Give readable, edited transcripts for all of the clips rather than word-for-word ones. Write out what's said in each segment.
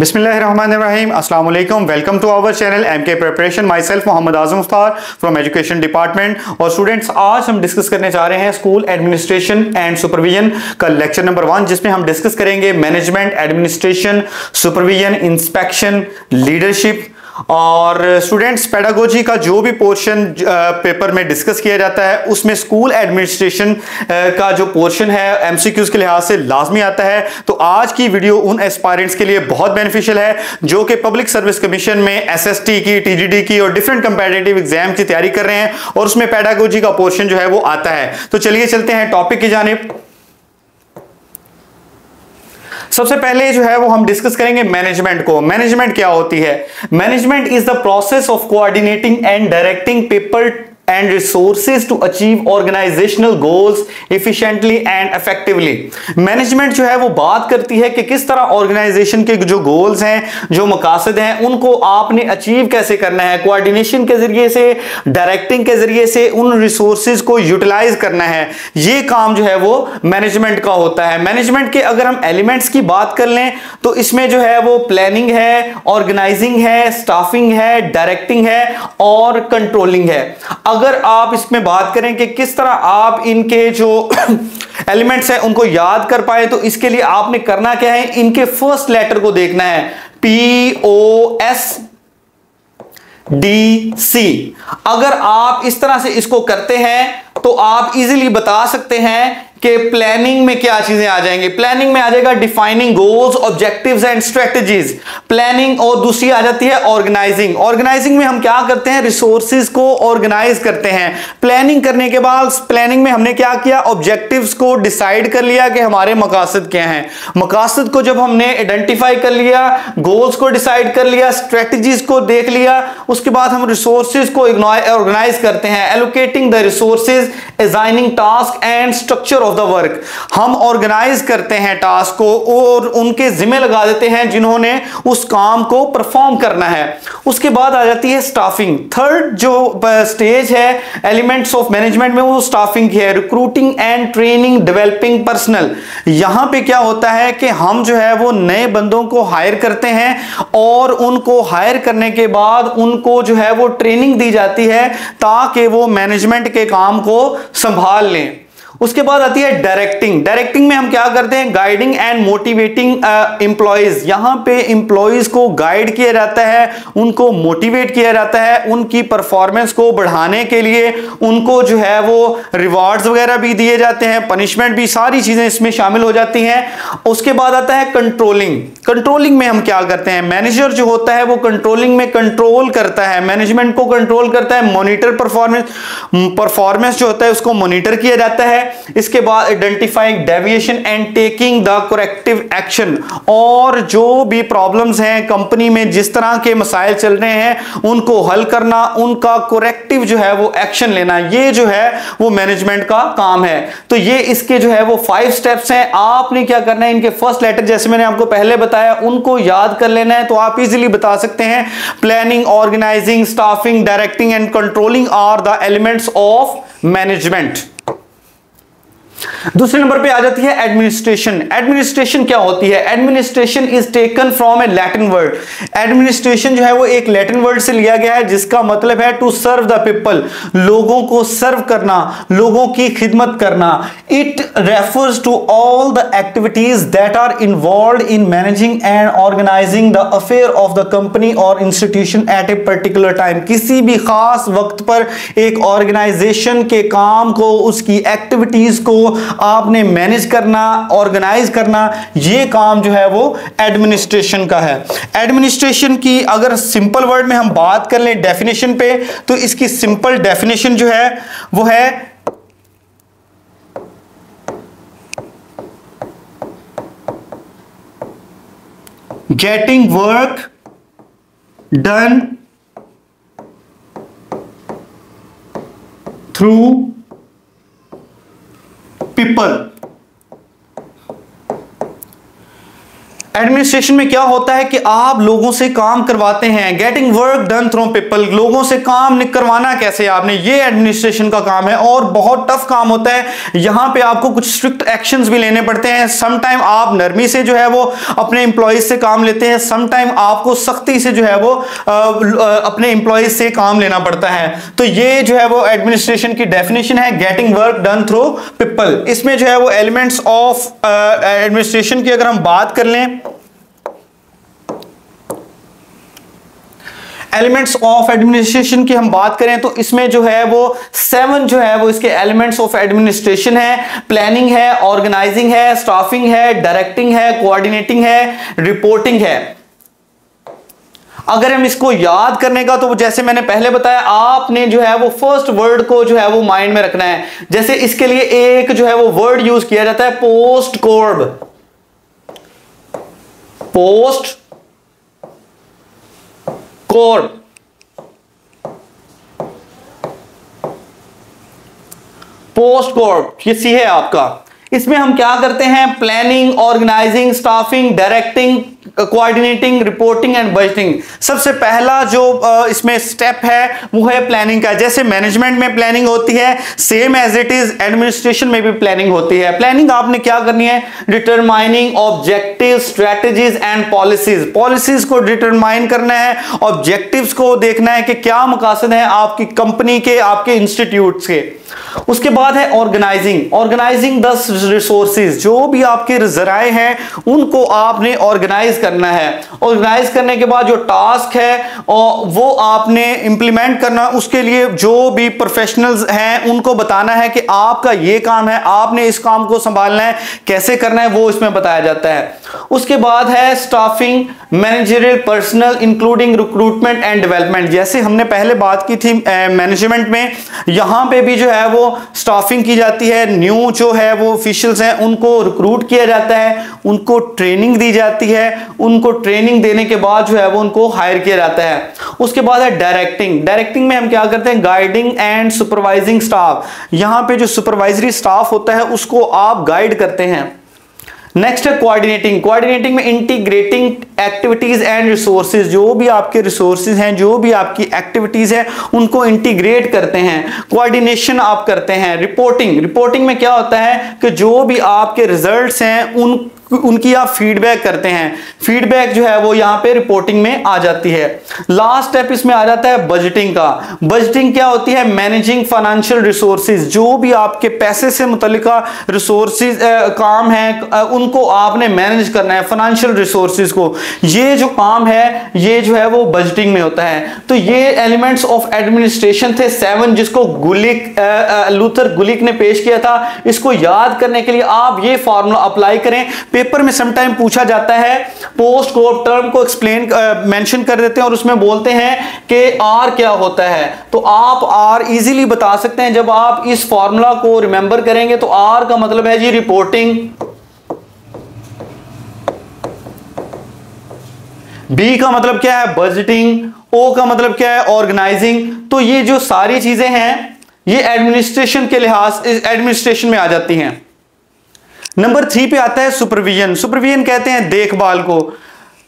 बिस्मिल्लाहिर्रहमानिर्रहीम अस्सलाम वालेकुम। Welcome to our channel MK preparation. Myself Mohammad Azam Mukhtar from education department. और स्टूडेंट्स, आज हम डिस्कस करने जा रहे हैं स्कूल एडमिनिस्ट्रेशन एंड सुपरविजन का लेक्चर नंबर 1, जिसमें हम डिस्कस करेंगे management, administration, supervision, inspection, leadership. और स्टूडेंट्स, पेडागोजी का जो भी पोर्शन पेपर में डिस्कस किया जाता है उसमें स्कूल एडमिनिस्ट्रेशन का जो पोर्शन है एमसीक्यूज के लिहाज से लाजमी आता है। तो आज की वीडियो उन एस्पायरेंट्स के लिए बहुत बेनिफिशियल है जो कि पब्लिक सर्विस कमीशन में एसएसटी की, टीजीडी की और डिफरेंट कंपेटिटिव एग्जाम की तैयारी कर रहे हैं और उसमें पेडागोजी का पोर्शन जो है वो आता है। तो चलिए चलते हैं टॉपिक की जानिब। सबसे पहले जो है वो हम डिस्कस करेंगे मैनेजमेंट को। मैनेजमेंट क्या होती है? Management is the process of coordinating and directing people and resources to achieve organizational goals efficiently and effectively। Management जो है वो बात करती है कि किस तरह ऑर्गेनाइजेशन के जो गोल्स हैं, जो मकासद हैं, उनको आपने अचीव कैसे करना है, कोऑर्डिनेशन के जरिए से, डायरेक्टिंग के जरिए से उन रिसोर्सेज को यूटिलाइज करना है। ये काम जो है वो मैनेजमेंट का होता है। मैनेजमेंट के अगर हम एलिमेंट्स की बात कर लें तो इसमें जो है वो प्लानिंग है, ऑर्गेनाइजिंग है, स्टाफिंग है, डायरेक्टिंग है और कंट्रोलिंग है। अगर आप इसमें बात करें कि किस तरह आप इनके जो एलिमेंट्स हैं उनको याद कर पाए, तो इसके लिए आपने करना क्या है, इनके फर्स्ट लेटर को देखना है, POSDC। अगर आप इस तरह से इसको करते हैं तो आप इजीली बता सकते हैं कि प्लानिंग में क्या चीजें आ जाएंगी। प्लानिंग में आ जाएगा defining goals, objectives and strategies, planning. और दूसरी आ जाती है ऑर्गेनाइजिंग। ऑर्गेनाइजिंग में हम क्या करते हैं, रिसोर्सेज को ऑर्गेनाइज करते हैं। प्लानिंग करने के बाद प्लानिंग में हमने क्या किया, ऑब्जेक्टिव्स को डिसाइड कर लिया कि हमारे मकासद क्या हैं। मकासद को जब हमने आइडेंटिफाई कर लिया, गोल्स को डिसाइड कर लिया, स्ट्रेटजीज को देख लिया, उसके बाद हम रिसोर्सेज को ऑर्गेनाइज करते हैं, allocating the resources, assigning task and structure of the work. हम ऑर्गेनाइज करते हैं टास्क को और उनके जिम्मे लगा देते हैं जिन्होंने उस काम को परफॉर्म करना है। उसके बाद आ जाती है स्टाफिंग। थर्ड जो स्टेज है एलिमेंट्स ऑफ मैनेजमेंट में, वो स्टाफिंग की है, recruiting and training, developing personal. यहां पे क्या होता है कि हम जो है वो नए बंदों को हायर करते हैं और उनको हायर करने के बाद उनको जो है वो ट्रेनिंग दी जाती है ताकि वो मैनेजमेंट के काम को संभाल लें। उसके बाद आती है डायरेक्टिंग। डायरेक्टिंग में हम क्या करते हैं, गाइडिंग एंड मोटिवेटिंग एम्प्लॉयज। यहां पे एम्प्लॉयज को गाइड किया जाता है, उनको मोटिवेट किया जाता है, उनकी परफॉर्मेंस को बढ़ाने के लिए उनको जो है वो रिवॉर्ड्स वगैरह भी दिए जाते हैं, पनिशमेंट भी, सारी चीजें इसमें शामिल हो जाती हैं। उसके बाद आता है कंट्रोलिंग। कंट्रोलिंग में हम क्या करते हैं, मैनेजर जो होता है वो कंट्रोलिंग में कंट्रोल करता है, मैनेजमेंट को कंट्रोल करता है। मॉनिटर परफॉर्मेंस जो होता है उसको मॉनिटर किया जाता है। इसके बाद identifying deviation and taking the corrective action. और जो भी प्रॉब्लम्स हैं कंपनी में, जिस तरह के मसाइल चल रहे हैं उनको हल करना, उनका करेक्टिव जो है वो एक्शन लेना, ये जो है वो मैनेजमेंट का काम है। तो ये इसके जो है वो 5 स्टेप्स हैं। आपने क्या करना है, इनके फर्स्ट लेटर जैसे मैंने आपको पहले बताया उनको याद कर लेना है, तो आप इजीली बता सकते हैं planning, organising, staffing, directing and controlling are the elements of management. दूसरे नंबर पे आ जाती है एडमिनिस्ट्रेशन। एडमिनिस्ट्रेशन क्या होती है? Administration is taken from a Latin word. Administration जो है वो एक लैटिन वर्ड से लिया गया है जिसका मतलब है टू सर्व द पीपल, लोगों को सर्व करना, लोगों की खिदमत करना। It refers to all the activities that are involve in managing and organising the affair of the company और institution at a particular time. किसी भी खास वक्त पर एक ऑर्गेनाइजेशन के काम को, उसकी एक्टिविटीज को आपने मैनेज करना, ऑर्गेनाइज करना, ये काम जो है वो एडमिनिस्ट्रेशन का है। एडमिनिस्ट्रेशन की अगर सिंपल वर्ड में हम बात कर लें डेफिनेशन पे, तो इसकी सिंपल डेफिनेशन जो है वो है getting work done through people. Administration में क्या होता है कि आप लोगों से काम करवाते हैं, getting work done through people, लोगों से काम करवाना कैसे आपने, ये एडमिनिस्ट्रेशन का काम है और बहुत टफ काम होता है। यहां पे आपको कुछ स्ट्रिक्ट एक्शंस भी लेने पड़ते हैं। सम टाइम आप नरमी से जो है वो अपने एम्प्लॉइज से काम लेते हैं, सम टाइम आपको सख्ती से जो है वो अपने एम्प्लॉइज से काम लेना पड़ता है। तो ये जो है वो एडमिनिस्ट्रेशन की डेफिनेशन है, getting work done through people. इसमें जो है वो एलिमेंट्स ऑफ एडमिनिस्ट्रेशन की अगर हम बात कर लें, एलिमेंट्स ऑफ एडमिनिस्ट्रेशन की हम बात करें तो इसमें जो है वो 7 जो है वो इसके एलिमेंट्स ऑफ एडमिनिस्ट्रेशन है। प्लानिंग है, ऑर्गेनाइजिंग है, स्टाफिंग है, डायरेक्टिंग है, कोऑर्डिनेटिंग है, रिपोर्टिंग है। अगर हम इसको याद करने का तो जैसे मैंने पहले बताया, आपने जो है वो फर्स्ट वर्ड को जो है वो माइंड में रखना है। जैसे इसके लिए एक जो है वो वर्ड यूज किया जाता है POSDCORB, POSDCORB, POSDCORB ये सी है आपका। इसमें हम क्या करते हैं, planning, organising, staffing, directing, coordinating, reporting and budgeting. सबसे पहला जो इसमें स्टेप है वो है प्लानिंग का। जैसे मैनेजमेंट में प्लानिंग होती है, same as it is administration में भी प्लानिंग होती है। प्लानिंग आपने क्या करनी है, determining objective, strategies and policies. Policies को डिटरमाइन करना है, ऑब्जेक्टिव्स को देखना है कि क्या मकासद है आपकी कंपनी के, आपके इंस्टीट्यूट के। उसके बाद है ऑर्गेनाइजिंग, ऑर्गेनाइजिंग द रिसोर्सेज, जो भी आपके जराए हैं उनको आपने ऑर्गेनाइज करना है। ऑर्गेनाइज करने के बाद जो टास्क है और वो आपने इंप्लीमेंट करना, उसके लिए जो भी प्रोफेशनल्स हैं उनको बताना है कि आपका ये काम है, आपने इस काम को संभालना है, कैसे करना है वो इसमें बताया जाता है। उसके बाद है staffing, managerial personal including recruitment and development. जैसे हमने पहले बात की थी मैनेजमेंट में, यहां पे भी जो है वो स्टाफिंग की जाती है। न्यू जो है वो ऑफिशियल्स हैं उनको रिक्रूट किया जाता है, उनको ट्रेनिंग दी जाती है, उनको ट्रेनिंग देने के बाद जो है वो उनको हायर किया जाता है। उसके बाद है डायरेक्टिंग। डायरेक्टिंग में हम क्या करते हैं, गाइडिंग एंड सुपरवाइजिंग स्टाफ। यहां पे जो सुपरवाइजरी स्टाफ होता है उसको आप गाइड करते हैं। नेक्स्ट है कोऑर्डिनेटिंग। कोऑर्डिनेटिंग में इंटीग्रेटिंग एक्टिविटीज एंड रिसोर्सेज, जो भी आपके रिसोर्सेज हैं, जो भी आपकी एक्टिविटीज है उनको इंटीग्रेट करते हैं, कोऑर्डिनेशन आप करते हैं। रिपोर्टिंग, रिपोर्टिंग में क्या होता है कि जो भी आपके रिजल्ट्स हैं उनकी आप फीडबैक करते हैं। फीडबैक जो है वो यहां पे रिपोर्टिंग में आ जाती है। लास्ट स्टेप इसमें आ जाता है बजटिंग का। बजटिंग क्या होती है, मैनेजिंग फाइनेंशियल रिसोर्सेज, जो भी आपके पैसे से मुतल्लिका रिसोर्सेज काम है उनको आपने मैनेज करना है, फाइनेंशियल रिसोर्सेज को। ये जो काम है ये जो है वो बजटिंग में होता है। तो ये एलिमेंट्स ऑफ एडमिनिस्ट्रेशन थे 7, जिसको लूथर गुलिक ने पेश किया था। इसको याद करने के लिए आप ये फॉर्मूला अप्लाई करें। पेपर में समटाइम पूछा जाता है, पोस्ट कोर्ब टर्म को एक्सप्लेन मेंशन कर देते हैं और उसमें बोलते हैं कि आर क्या होता है। तो आप आर इजीली बता सकते हैं जब आप इस फॉर्मूला को रिमेंबर करेंगे। तो आर का मतलब है जी रिपोर्टिंग, बी का मतलब क्या है बजटिंग, ओ का मतलब क्या है ऑर्गेनाइजिंग। तो ये जो सारी चीजें हैं ये एडमिनिस्ट्रेशन के लिहाज एडमिनिस्ट्रेशन में आ जाती हैं। नंबर 3 पे आता है सुपरविजन। सुपरविजन कहते हैं देखभाल को।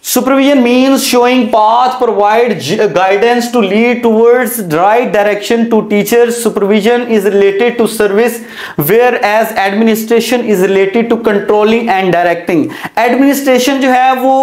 Supervision means showing path, provide guidance to lead towards right direction to teachers. Supervision is related to service, whereas administration is related to controlling and directing. Administration जो है वो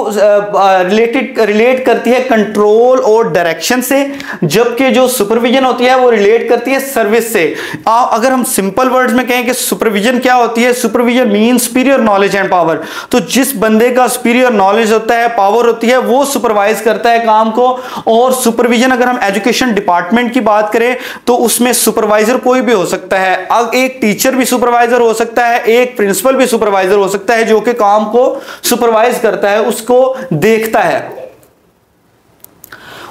relate करती है control और direction से, जबकि जो supervision होती है वो relate करती है service से। अगर हम simple words में कहें कि supervision क्या होती है, supervision means superior knowledge and power। तो जिस बंदे का superior knowledge होता है, पावर होती है, वो सुपरवाइज करता है काम को। और सुपरविजन अगर हम एजुकेशन डिपार्टमेंट की बात करें तो उसमें सुपरवाइजर कोई भी हो सकता है। अब एक टीचर भी सुपरवाइजर हो सकता है, एक प्रिंसिपल भी सुपरवाइजर हो सकता है, जो कि काम को सुपरवाइज करता है, उसको देखता है।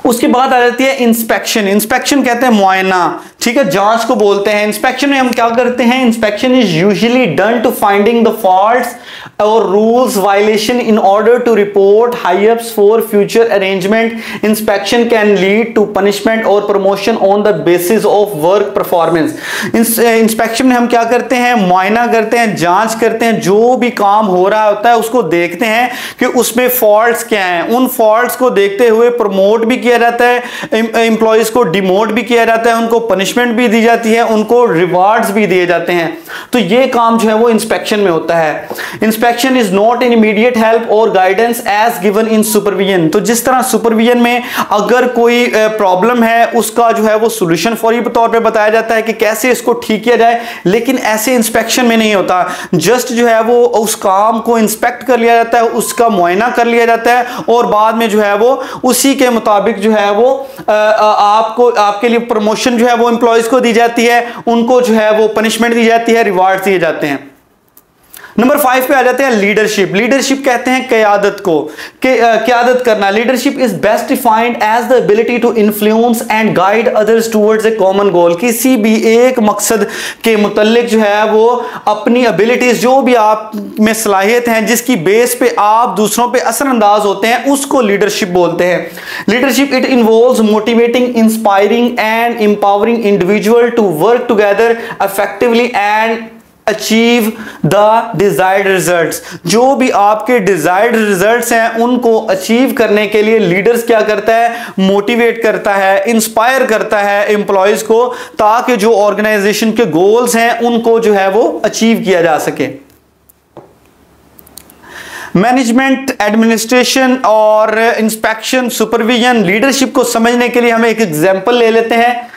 उसके बाद आ जाती है इंस्पेक्शन। इंस्पेक्शन कहते हैं मुआयना, ठीक है, जांच को बोलते हैं। इंस्पेक्शन में हम क्या करते हैं, inspection is usually done to finding the faults और rules violation in order to report high ups for future arrangement. Inspection can lead to punishment और promotion on the basis of work performance. Inspection में हम क्या करते हैं, मुआयना करते हैं, जांच करते हैं, जो भी काम हो रहा होता है उसको देखते हैं कि उसमें फॉल्ट्स क्या हैं। उन फॉल्ट्स को देखते हुए प्रमोट भी किया जाता है, एम्प्लॉयज को डिमोट भी किया जाता है, उनको पनिशमेंट भी दी जाती है, उनको रिवार्ड्स भी दिए जाते हैं। तो ये काम जो है वो इंस्पेक्शन में होता है। Inspection is not in immediate help और guidance as given in supervision. तो जिस तरह सुपरविजन में अगर कोई प्रॉब्लम है उसका जो है वो सॉल्यूशन फौरी तौर पे बताया जाता है कि कैसे इसको ठीक किया जाए, लेकिन ऐसे इंस्पेक्शन में नहीं होता। जस्ट जो है वो उस काम को इंस्पेक्ट कर लिया जाता है, उसका मुआयना कर लिया जाता है और बाद में जो है वो उसी के मुताबिक जो है वो आपको आपके लिए प्रमोशन जो है वो एम्प्लॉयज को दी जाती है, उनको जो है वो पनिशमेंट दी जाती है, रिवार्ड दिए जाते हैं। नंबर 5 पे आ जाते हैं लीडरशिप। लीडरशिप कहते हैं क़यादत को, क़यादत करना। Leadership is best defined as the ability to influence and guide others towards a common goal. किसी भी एक मकसद के मुतल्लिक जो है वो अपनी एबिलिटीज, जो भी आप में सलाहियत हैं, जिसकी बेस पे आप दूसरों पे असरअंदाज होते हैं, उसको लीडरशिप बोलते हैं। Leadership it involves motivating, inspiring and empowering individual to work together effectively and achieve the desired results. जो भी आपके डिजायर्ड रिजल्ट्स हैं उनको अचीव करने के लिए लीडर्स क्या करता है, मोटिवेट करता है, इंस्पायर करता है एम्प्लॉयज को, ताकि जो ऑर्गेनाइजेशन के गोल्स हैं उनको जो है वो अचीव किया जा सके। मैनेजमेंट, एडमिनिस्ट्रेशन और इंस्पेक्शन, सुपरविजन, लीडरशिप को समझने के लिए हम एक एग्जांपल ले लेते हैं।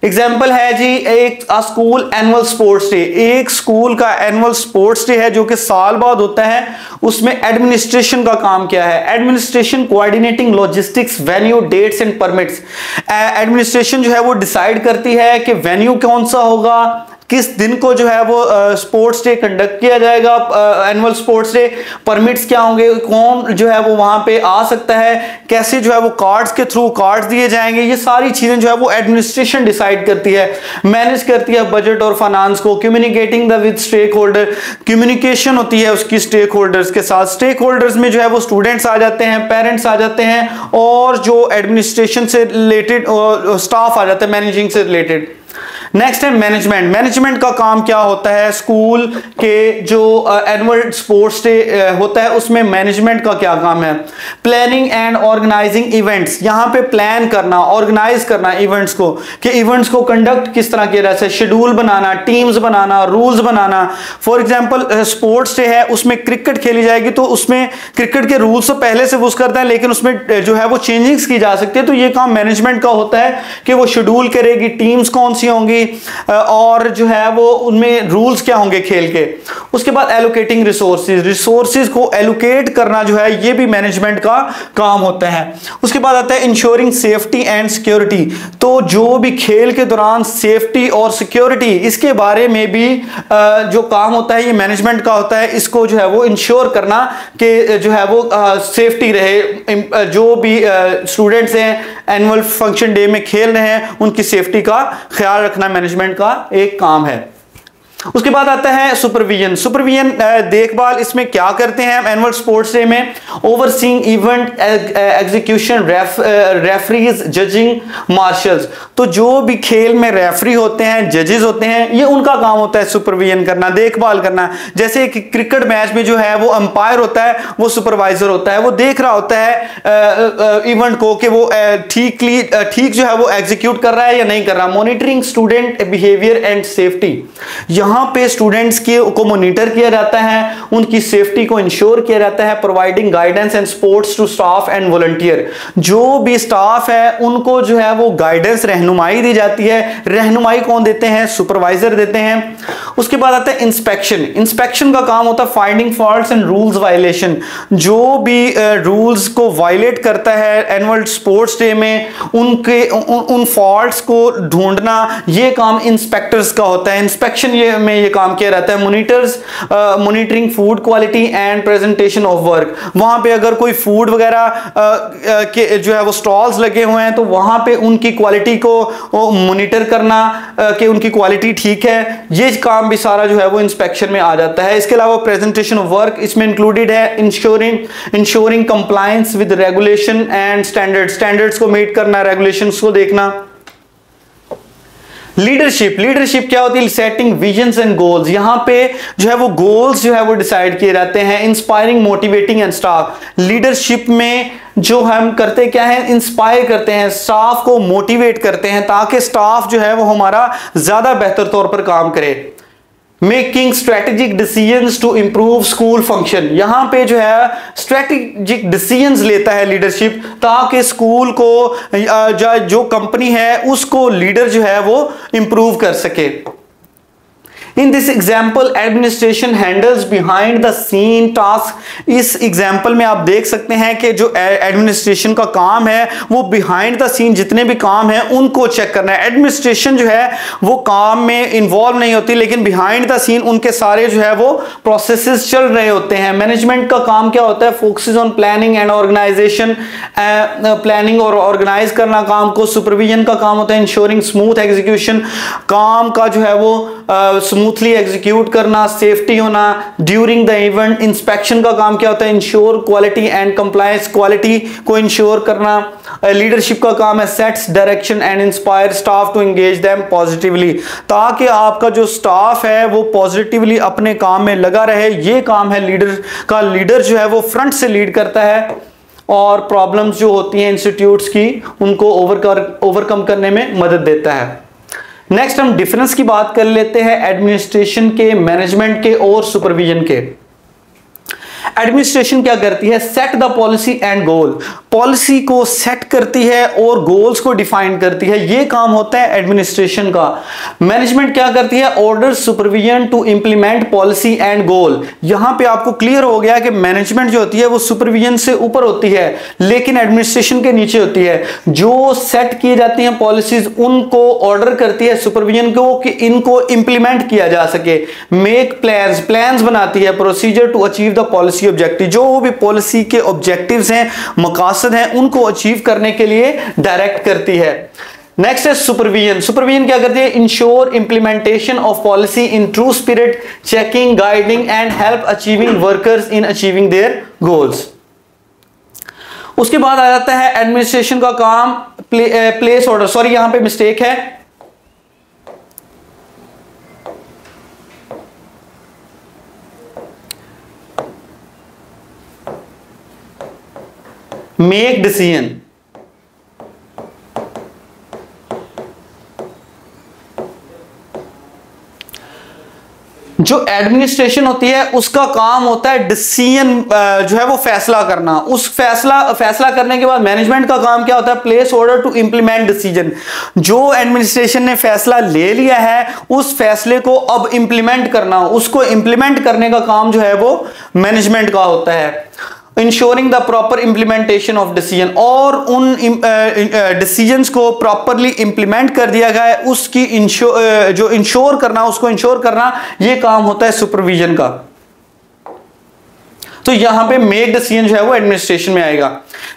एग्जाम्पल है जी एक स्कूल एनुअल स्पोर्ट्स डे। एक स्कूल का एनुअल स्पोर्ट्स डे है जो कि साल बाद होता है। उसमें एडमिनिस्ट्रेशन का काम क्या है? Administration coordinating logistics, venue, dates and permits. Administration जो है वो डिसाइड करती है कि वेन्यू कौन सा होगा, किस दिन को जो है वो स्पोर्ट्स डे कंडक्ट किया जाएगा, एनुअल स्पोर्ट्स डे, परमिट्स क्या होंगे, कौन जो है वो वहां पे आ सकता है, कैसे जो है वो कार्ड्स के थ्रू कार्ड्स दिए जाएंगे, ये सारी चीजें जो है वो एडमिनिस्ट्रेशन डिसाइड करती है, मैनेज करती है बजट और फाइनेंस को। Communicating the with stakeholder, communication होती है उसकी स्टेक होल्डर्स के साथ। स्टेक होल्डर्स में जो है वो स्टूडेंट्स आ जाते हैं, पेरेंट्स आ जाते हैं और जो एडमिनिस्ट्रेशन से रिलेटेड स्टाफ आ जाता है, मैनेजिंग से रिलेटेड। नेक्स्ट है मैनेजमेंट। मैनेजमेंट का काम क्या होता है? स्कूल के जो एनुअल स्पोर्ट्स डे होता है उसमें मैनेजमेंट का क्या काम है? Planning and organizing events. यहां पे प्लान करना, ऑर्गेनाइज करना इवेंट्स को, कि इवेंट्स को कंडक्ट किस तरह किया जाए, schedule banana, teams banana, rules banana. For example sports day है, उसमें क्रिकेट खेली जाएगी तो उसमें क्रिकेट के रूल्स तो पहले से यूज करता है, लेकिन उसमें जो है वो चेंजिंग्स की जा सकती है। तो ये काम मैनेजमेंट का होता है कि वो शेड्यूल करेगी, टीम्स कौन सी होंगी और जो है वो उनमें रूल्स क्या होंगे खेल के। उसके बाद एलोकेटिंग रिसोर्सेज, रिसोर्सेज को एलोकेट करना जो है ये भी मैनेजमेंट का काम होता है। उसके बाद आता है इंश्योरिंग सेफ्टी एंड सिक्योरिटी। तो जो भी खेल के दौरान सेफ्टी और सिक्योरिटी, इसके बारे में भी जो काम होता है ये मैनेजमेंट का होता है। इसको जो है वो इंश्योर करना कि जो है वो सेफ्टी रहे, जो भी स्टूडेंट्स हैं एनुअल फंक्शन डे में खेल रहे हैं उनकी सेफ्टी का ख्याल रखना मैनेजमेंट का एक काम है। उसके बाद आता है सुपरविजन। सुपरविजन देखभाल, इसमें क्या करते हैं एनुअल स्पोर्ट्स डे में? Overseeing event execution, referees, judging, marshals. तो जो भी खेल में रेफरी होते हैं, जजेस होते हैं, ये उनका काम होता है सुपरविजन करना, देखभाल करना। जैसे कि क्रिकेट मैच में जो है वो अंपायर होता है, वो सुपरवाइजर होता है, वो देख रहा होता है इवेंट को कि वो ठीक जो है वो एग्जीक्यूट कर रहा है या नहीं कर रहा। Monitoring student behaviour and safety, यहां पे स्टूडेंट्स को मॉनिटर किया जाता है, उनकी सेफ्टी को इंश्योर किया जाता है। Providing guidance and supports to staff and volunteer, जो भी स्टाफ है उनको जो है वो गाइडेंस, रहनुमाई दी जाती है। रहनुमाई कौन देते हैं? सुपरवाइजर देते हैं। उसके बाद आता है इंस्पेक्शन। इंस्पेक्शन का काम होता है finding faults and rules violation. जो भी रूल्स को वायलेट करता है एनुअल स्पोर्ट्स डे में, उन फॉल्ट्स को ढूंढना, ये काम इंस्पेक्टर्स का होता है। इंस्पेक्शन में ये काम किया जाता है। Monitoring food quality and presentation of work, वहां पे अगर कोई फूड वगैरह के जो है वो स्टॉल्स लगे हुए हैं तो वहां पे उनकी क्वालिटी को मॉनिटर करना कि उनकी क्वालिटी ठीक है, ये काम काम भी सारा जो है वो इंस्पेक्शन में आ जाता है। इसके अलावा प्रेजेंटेशन ऑफ वर्क इसमें इंक्लूडेड है, ensuring compliance with regulation and standards को मीट करना, रेगुलेशंस को देखना। लीडरशिप क्या होती है? सेटिंग विजन्स एंड गोल्स, यहां पे जो है वो गोल्स जो है वो डिसाइड किए जाते हैं। Inspiring, motivating and staff, leadership में जो हम करते क्या है, इंस्पायर करते हैं, स्टाफ को मोटिवेट करते हैं ताकि स्टाफ जो है वो हमारा ज्यादा बेहतर तौर पर काम करे। Making strategic decisions to improve school function, यहां पे जो है स्ट्रेटेजिक डिसीजंस लेता है लीडरशिप ताकि स्कूल को जो कंपनी है उसको लीडर जो है वो इंप्रूव कर सके। In this example administration handles behind the scene task, इस एग्जाम्पल में आप देख सकते हैं कि जो एडमिनिस्ट्रेशन का काम है वो बिहाइंड द सीन जितने भी काम है उनको चेक करना है। एडमिनिस्ट्रेशन जो है वो काम में इन्वॉल्व नहीं होती, लेकिन बिहाइंड द सीन उनके सारे जो है वो प्रोसेसेस चल रहे होते हैं। मैनेजमेंट का काम क्या होता है? Focuses on planning and organization, planning और ऑर्गेनाइज करना काम को। सुपरविजन का काम होता है इंश्योरिंग स्मूथ एग्जीक्यूशन, काम का जो है वो स्मूथली एग्जीक्यूट करना, सेफ्टी होना ड्यूरिंग द इवेंट। इंस्पेक्शन का काम क्या होता है? Ensure quality and compliance, quality को इंश्योर करना। लीडरशिप का काम है sets direction and inspire staff to engage them positively, ताकि आपका जो स्टाफ है वो पॉजिटिवली अपने काम में लगा रहे। ये काम है लीडर का। लीडर जो है वो फ्रंट से लीड करता है और प्रॉब्लम्स जो होती हैं इंस्टीट्यूट्स की उनको ओवरकम करने में मदद देता है। नेक्स्ट हम डिफरेंस की बात कर लेते हैं एडमिनिस्ट्रेशन के, मैनेजमेंट के और सुपरविजन के। एडमिनिस्ट्रेशन क्या करती है? Set the policy and goal, policy को सेट करती है और गोल्स को डिफाइन करती है। ये काम होता है एडमिनिस्ट्रेशन का। मैनेजमेंट क्या करती है? Order supervision to implement policy and goal. यहां पे आपको क्लियर हो गया कि मैनेजमेंट जो होती है वो सुपरविजन से ऊपर होती है लेकिन एडमिनिस्ट्रेशन के नीचे होती है। जो सेट किए जाती हैं पॉलिसीज उनको ऑर्डर करती है सुपरविजन को कि इनको इंप्लीमेंट किया जा सके। मेक प्लान्स बनाती है, procedure to achieve the policy objective, जो भी पॉलिसी के ऑब्जेक्टिव्स हैं, मकासद हैं, उनको अचीव करने के लिए डायरेक्ट करती है। नेक्स्ट है सुपरविजन। सुपरविजन क्या करती है? Ensure implementation of policy in true spirit, checking, guiding and help achieving workers in achieving their goals. उसके बाद आ जाता है एडमिनिस्ट्रेशन का काम प्लेस ऑर्डर, सॉरी यहां पे मिस्टेक है, मेक डिसीजन। जो एडमिनिस्ट्रेशन होती है उसका काम होता है डिसीजन जो है वो फैसला करना। उस फैसला करने के बाद मैनेजमेंट का काम क्या होता है? Place order to implement decision. जो एडमिनिस्ट्रेशन ने फैसला ले लिया है उस फैसले को अब इंप्लीमेंट करना, उसको इंप्लीमेंट करने का काम जो है वो मैनेजमेंट का होता है। Ensuring the proper implementation of decision, और उन डिसीजंस को प्रॉपरली इंप्लीमेंट कर दिया गया है उसकी जो इंश्योर करना, उसको इंश्योर करना, ये काम होता है सुपरविजन का। तो यहां पे मेक डिसीजन जो है वो एडमिनिस्ट्रेशन में आएगा।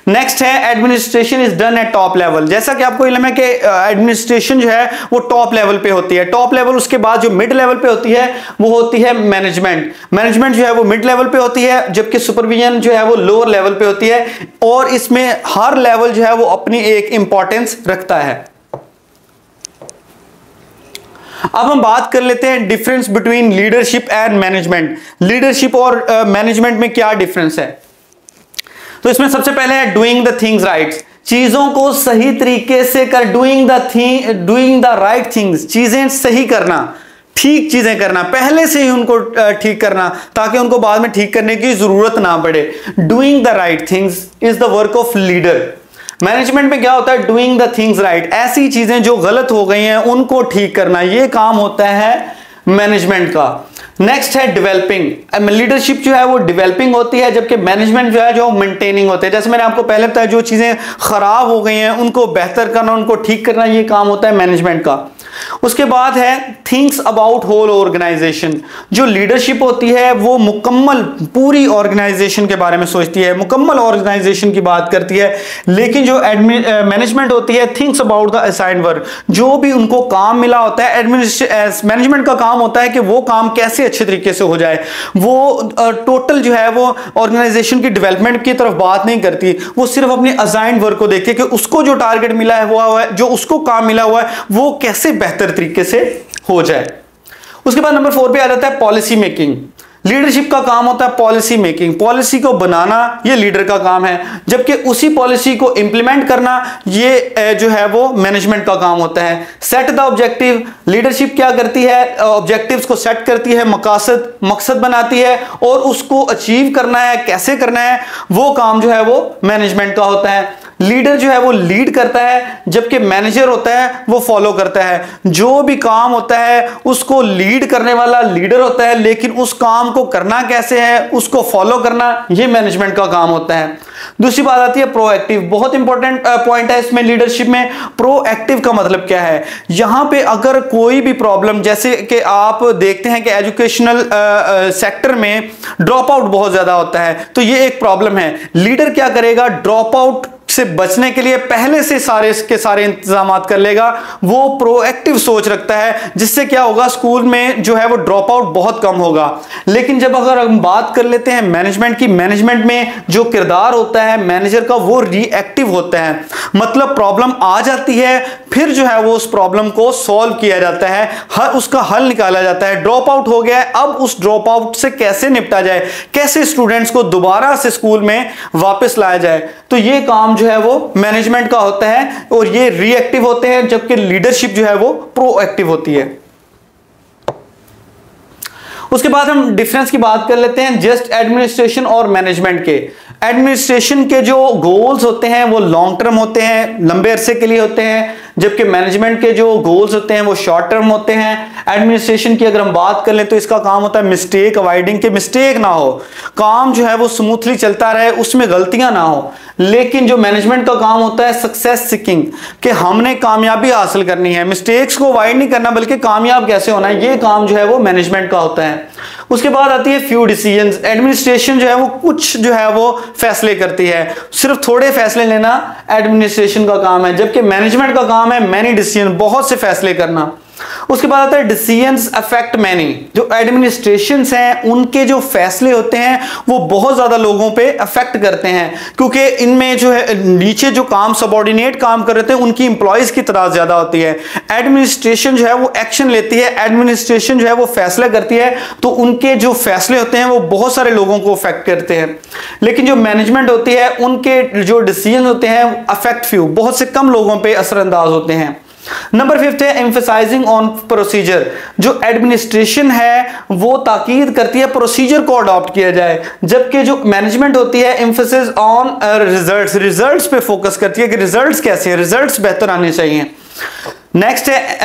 नेक्स्ट है administration is done at top level. जैसा कि आपको इल्म है कि एडमिनिस्ट्रेशन जो है वो टॉप लेवल पे होती है। टॉप लेवल, उसके बाद जो मिड लेवल पे होती है वो होती है मैनेजमेंट। मैनेजमेंट जो है वो मिड लेवल पे होती है, जबकि सुपरविजन जो है वो लोअर लेवल पे होती है। और इसमें हर लेवल जो है वो अपनी एक इंपॉर्टेंस रखता है। अब हम बात कर लेते हैं difference between leadership and management. Leadership और मैनेजमेंट में क्या डिफरेंस है? तो इसमें सबसे पहले है डूइंग द थिंग्स राइट, चीजों को सही तरीके से कर, डूइंग द राइट थिंग्स, चीजें सही करना, ठीक चीजें करना, पहले से ही उनको ठीक करना ताकि उनको बाद में ठीक करने की जरूरत ना पड़े। Doing the right things is the work of leader. Management में क्या होता है? डूइंग द थिंग्स राइट, ऐसी चीजें जो गलत हो गई हैं उनको ठीक करना, ये काम होता है मैनेजमेंट का। नेक्स्ट है डेवलपिंग। लीडरशिप जो है वो डेवलपिंग होती है, जबकि मैनेजमेंट जो है जो मेंटेनिंग होते हैं। जैसे मैंने आपको पहले बताया, जो चीजें खराब हो गई हैं उनको बेहतर करना, उनको ठीक करना, ये काम होता है मैनेजमेंट का। उसके बाद है थिंक्स अबाउट होल ऑर्गेनाइजेशन। जो लीडरशिप होती है वो मुकम्मल पूरी ऑर्गेनाइजेशन के बारे में सोचती है, मुकम्मल ऑर्गेनाइजेशन की बात करती है। लेकिन जो मैनेजमेंट होती है thinks about the assigned work. जो भी उनको काम मिला होता है, मैनेजमेंट का काम होता है कि वो काम कैसे अच्छे तरीके से हो जाए। वो टोटल जो है वो ऑर्गेनाइजेशन की डेवलपमेंट की तरफ बात नहीं करती, वो सिर्फ अपने असाइन्ड वर्क को देखती है कि उसको जो टारगेट मिला है हुआ है, जो उसको काम मिला हुआ है वो कैसे बेहतर तरीके से हो जाए। उसके बाद नंबर 4 पे आ जाता है पॉलिसी मेकिंग। लीडरशिप का काम होता है पॉलिसी मेकिंग, पॉलिसी को बनाना ये लीडर का काम है, जबकि उसी पॉलिसी को इंप्लीमेंट करना ये जो है वो मैनेजमेंट का काम होता है। सेट द ऑब्जेक्टिव, लीडरशिप क्या करती है, ऑब्जेक्टिव्स को सेट करती है, मकसद बनाती है और उसको अचीव करना है, कैसे करना है, वो काम जो है वो मैनेजमेंट का होता है। लीडर जो है वो लीड करता है, जबकि मैनेजर होता है वो फॉलो करता है। जो भी काम होता है उसको लीड करने वाला लीडर होता है, लेकिन उस काम को करना कैसे है, उसको फॉलो करना ये मैनेजमेंट का काम होता है। दूसरी बात आती है प्रोएक्टिव। बहुत इंपॉर्टेंट पॉइंट है इसमें लीडरशिप में। प्रोएक्टिव का मतलब क्या है, यहां पे अगर कोई भी प्रॉब्लम, जैसे कि आप देखते हैं कि एजुकेशनल सेक्टर में ड्रॉप आउट बहुत ज्यादा होता है, तो ये एक प्रॉब्लम है। लीडर क्या करेगा, ड्रॉप आउट से बचने के लिए पहले से सारे के सारे इंतजाम कर लेगा। वो प्रोएक्टिव सोच रखता है, जिससे क्या होगा, स्कूल में जो है वो ड्रॉप आउट बहुत कम होगा। लेकिन जब अगर हम बात कर लेते हैं मैनेजमेंट की, मैनेजमेंट में जो किरदार होता है मैनेजर का वो रिएक्टिव होता है। मतलब प्रॉब्लम आ जाती है, फिर जो है वो उस प्रॉब्लम को सॉल्व किया जाता है, उसका हल निकाला जाता है। ड्रॉप आउट हो गया है, अब उस ड्रॉप आउट से कैसे निपटा जाए, कैसे स्टूडेंट्स को दोबारा से स्कूल में वापस लाया जाए, तो ये काम जो है वो मैनेजमेंट का होता है और ये रिएक्टिव होते हैं, जबकि लीडरशिप जो है वो प्रोएक्टिव होती है। उसके बाद हम डिफरेंस की बात कर लेते हैं जस्ट एडमिनिस्ट्रेशन और मैनेजमेंट के। एडमिनिस्ट्रेशन के जो गोल्स होते हैं वो लॉन्ग टर्म होते हैं, लंबे अरसे के लिए होते हैं, जबकि मैनेजमेंट के जो गोल्स होते हैं वो शॉर्ट टर्म होते हैं। एडमिनिस्ट्रेशन की अगर हम बात कर लें तो इसका काम होता है मिस्टेक अवॉइडिंग, के मिस्टेक ना हो, काम जो है वो स्मूथली चलता रहे, उसमें गलतियां ना हो। लेकिन जो मैनेजमेंट का काम होता है सक्सेस सीकिंग, कि हमने कामयाबी हासिल करनी है, मिस्टेक्स को अवॉइड नहीं करना बल्कि कामयाब कैसे होना है, ये काम जो है वो मैनेजमेंट का होता है। उसके बाद आती है फ्यू डिसीजंस। एडमिनिस्ट्रेशन जो है वो कुछ जो है वो फैसले करती है, सिर्फ थोड़े फैसले लेना एडमिनिस्ट्रेशन का काम है, जबकि मैनेजमेंट का काम है मैनी डिसीजन, बहुत से फैसले करना। उसके बाद आता है डिसीजंस अफेक्ट मैनी। जो एडमिनिस्ट्रेशंस हैं उनके जो फैसले होते हैं वो बहुत ज्यादा लोगों पे अफेक्ट करते हैं, क्योंकि इनमें जो है नीचे जो काम सबऑर्डिनेट काम कर रहे थे उनकी इंप्लॉइज की तादाद ज्यादा होती है। एडमिनिस्ट्रेशन जो है वो एक्शन लेती है, एडमिनिस्ट्रेशन जो है वो फैसला करती है, तो उनके जो फैसले होते हैं वो बहुत सारे लोगों को अफेक्ट करते हैं। लेकिन जो मैनेजमेंट होती है उनके जो डिसीजन होते हैं अफेक्ट फ्यू, बहुत से कम लोगों पर असरअंदाज होते हैं। नंबर 5 है एम्फसाइजिंग ऑन प्रोसीजर। जो एडमिनिस्ट्रेशन है वो ताकीद करती है प्रोसीजर को अडॉप्ट किया जाए, जबकि जो मैनेजमेंट होती है एम्फसिस ऑन रिजल्ट्स, रिजल्ट्स पे फोकस करती है कि रिजल्ट्स कैसे हैं, रिजल्ट्स बेहतर आने चाहिए। नेक्स्ट है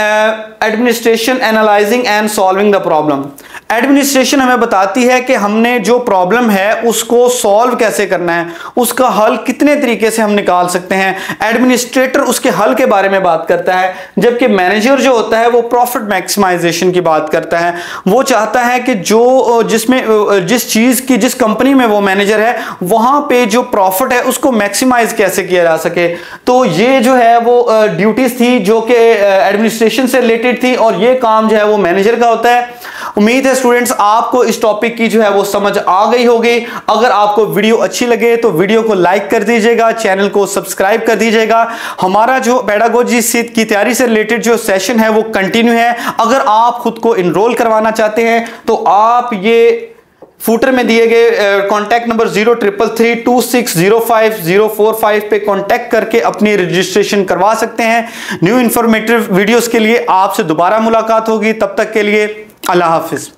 administration analysing and solving the problem. Administration हमें बताती है कि हमने जो प्रॉब्लम है उसको सॉल्व कैसे करना है, उसका हल कितने तरीके से हम निकाल सकते हैं। एडमिनिस्ट्रेटर उसके हल के बारे में बात करता है, जबकि मैनेजर जो होता है वो प्रॉफिट मैक्सिमाइजेशन की बात करता है। वो चाहता है कि जो जिस चीज की जिस कंपनी में वो मैनेजर है वहां पे जो प्रॉफिट है उसको मैक्सिमाइज कैसे किया जा सके। तो ये जो है वो ड्यूटीज थी जो कि एडमिनिस्ट्रेशन से रिलेटेड थी और ये काम जो है वो मैनेजर का होता है। उम्मीद है स्टूडेंट्स आपको इस टॉपिक की जो है वो समझ आ गई होगी। अगर आपको वीडियो अच्छी लगे तो वीडियो को लाइक कर दीजिएगा, चैनल को सब्सक्राइब कर दीजिएगा। हमारा जो पेडागोजी की तैयारी से रिलेटेड जो सेशन है वो कंटिन्यू है। अगर आप खुद को इनरोल करवाना चाहते हैं तो आप ये फूटर में दिए गए कॉन्टैक्ट नंबर 0333260545 पे कॉन्टैक्ट करके अपनी रजिस्ट्रेशन करवा सकते हैं। न्यू इंफॉर्मेटिव वीडियोस के लिए आपसे दोबारा मुलाकात होगी, तब तक के लिए अल्लाह हाफिज।